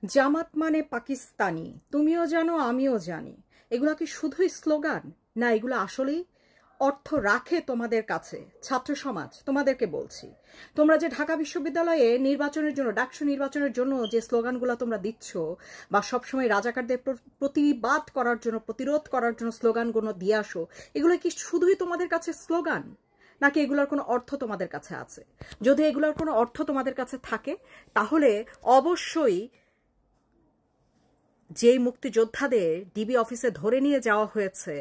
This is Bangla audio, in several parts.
জামাত মানে পাকিস্তানি, তুমিও জানো আমিও জানি। এগুলা কি শুধুই স্লোগান, না এগুলো আসলেই অর্থ রাখে তোমাদের কাছে? ছাত্র সমাজ, তোমাদেরকে বলছি, তোমরা যে ঢাকা বিশ্ববিদ্যালয়ে নির্বাচনের জন্য, ডাকসু নির্বাচনের জন্য যে স্লোগানগুলো তোমরা দিচ্ছ, বা সবসময় রাজাকারদের প্রতিবাদ করার জন্য, প্রতিরোধ করার জন্য স্লোগানগুলো দিয়ে আসো, এগুলো কি শুধুই তোমাদের কাছে স্লোগান, নাকি এগুলোর কোনো অর্থ তোমাদের কাছে আছে? যদি এগুলোর কোনো অর্থ তোমাদের কাছে থাকে, তাহলে অবশ্যই যেই মুক্তিযোদ্ধাদের ডিবি অফিসে ধরে নিয়ে যাওয়া হয়েছে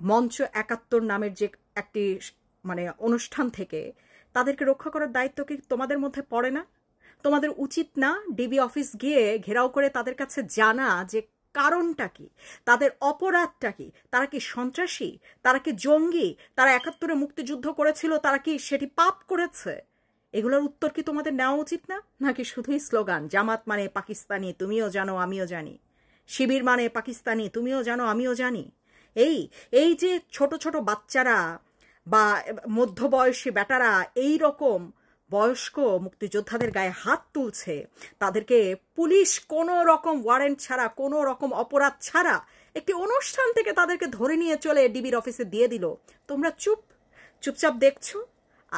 মঞ্চ ৭১ নামের যে একটি অনুষ্ঠান থেকে, তাদেরকে রক্ষা করার দায়িত্ব কি তোমাদের মধ্যে পড়ে না? তোমাদের উচিত না ডিবি অফিস গিয়ে ঘেরাও করে তাদের কাছে জানা যে কারণটা কি, তাদের অপরাধটা কি? তারা কি সন্ত্রাসী? তারা কি জঙ্গি? তারা ৭১-এ মুক্তিযুদ্ধ করেছিল, তারা কি সেটি পাপ করেছে? এগুলোর উত্তর কি তোমাদের নেওয়া উচিত না? নাকি শুধুই স্লোগান, জামাত মানে পাকিস্তানি, তুমিও জানো আমিও জানি, শিবির মানে পাকিস্তানি, তুমিও জানো আমিও জানি? এই এই যে ছোট ছোট বাচ্চারা বা মধ্যবয়সী বেটারা এই রকম বয়স্ক মুক্তিযোদ্ধাদের গায়ে হাত তুলছে, তাদেরকে পুলিশ কোনো রকম ওয়ারেন্ট ছাড়া, কোনো রকম অপরাধ ছাড়া একটি অনুষ্ঠান থেকে তাদেরকে ধরে নিয়ে চলে ডিবির অফিসে দিয়ে দিল, তোমরা চুপচাপ দেখছো?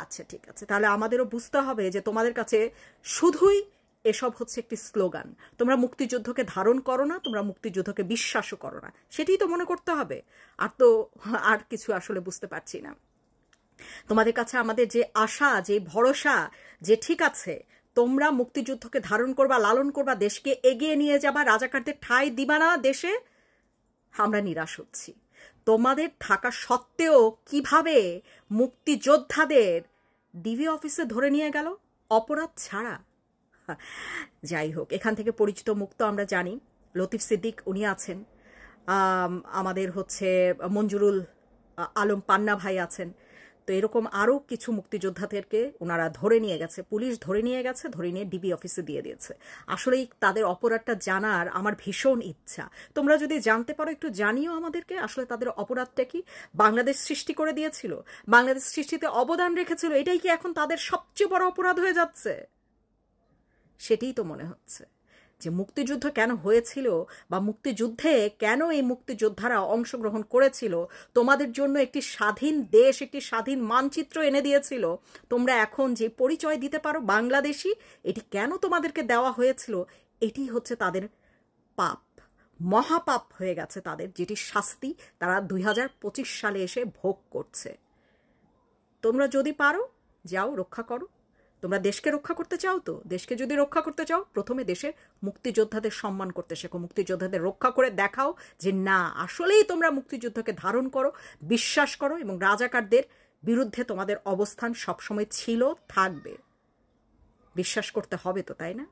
আচ্ছা, ঠিক আছে, তাহলে আমাদেরও বুঝতে হবে যে তোমাদের কাছে শুধুই এসব হচ্ছে একটি স্লোগান। তোমরা মুক্তিযুদ্ধকে ধারণ করো না, তোমরা মুক্তিযুদ্ধকে বিশ্বাসও করো না, সেটাই তো মনে করতে হবে। আর কিছু আসলে বুঝতে পারছি না। তোমাদের কাছে আমাদের যে আশা, যে ভরসা, যে ঠিক আছে তোমরা মুক্তিযুদ্ধকে ধারণ করবা, লালন করবা, দেশকে এগিয়ে নিয়ে যাবা, রাজাকারদের ঠাঁই দিবা না দেশে, আমরা নিরাশ হচ্ছি। তোমাদের থাকা সত্ত্বেও কিভাবে মুক্তিযোদ্ধাদের ডিবি অফিসে ধরে নিয়ে গেল অপরাধ ছাড়া? যাই হোক, এখান থেকে পরিচিত মুখ তো আমরা জানি, লতিফ সিদ্দিক উনি আছেন, আমাদের হচ্ছে মঞ্জুরুল আলম পান্না ভাই আছেন। তো এরকম আরও কিছু মুক্তিযোদ্ধাদেরকে ওনারা ধরে নিয়ে গেছে, পুলিশ ধরে নিয়ে গেছে, ধরে নিয়ে ডিবি অফিসে দিয়ে দিয়েছে। আসলেই তাদের অপরাধটা জানার আমার ভীষণ ইচ্ছা। তোমরা যদি জানতে পারো একটু জানিও আমাদেরকে, আসলে তাদের অপরাধটা কি? বাংলাদেশ সৃষ্টি করে দিয়েছিল, বাংলাদেশ সৃষ্টিতে অবদান রেখেছিল, এটাই কি এখন তাদের সবচেয়ে বড় অপরাধ হয়ে যাচ্ছে? সেটাই তো মনে হচ্ছে যে মুক্তিযুদ্ধ কেন হয়েছিল, বা মুক্তিযুদ্ধে কেন এই মুক্তিযোদ্ধারা অংশগ্রহণ করেছিল, তোমাদের জন্য একটি স্বাধীন দেশ, একটি স্বাধীন মানচিত্র এনে দিয়েছিল, তোমরা এখন যে পরিচয় দিতে পারো বাংলাদেশি, এটি কেন তোমাদেরকে দেওয়া হয়েছিল? এটি হচ্ছে তাদের পাপ, মহাপাপ হয়ে গেছে তাদের, যেটি শাস্তি তারা 2025 সালে এসে ভোগ করছে। তোমরা যদি পারো যাও রক্ষা করো। তোমরা দেশকে রক্ষা করতে চাও তো, দেশকে যদি রক্ষা করতে চাও, প্রথমে দেশের মুক্তিযোদ্ধাদের সম্মান করতে শেখো, মুক্তিযোদ্ধাদের রক্ষা করে দেখাও যে না, আসলেই তোমরা মুক্তিযুদ্ধকে ধারণ করো, বিশ্বাস করো, এবং রাজাকারদের বিরুদ্ধে তোমাদের অবস্থান সবসময় ছিল, থাকবে। বিশ্বাস করতে হবে তো, তাই না?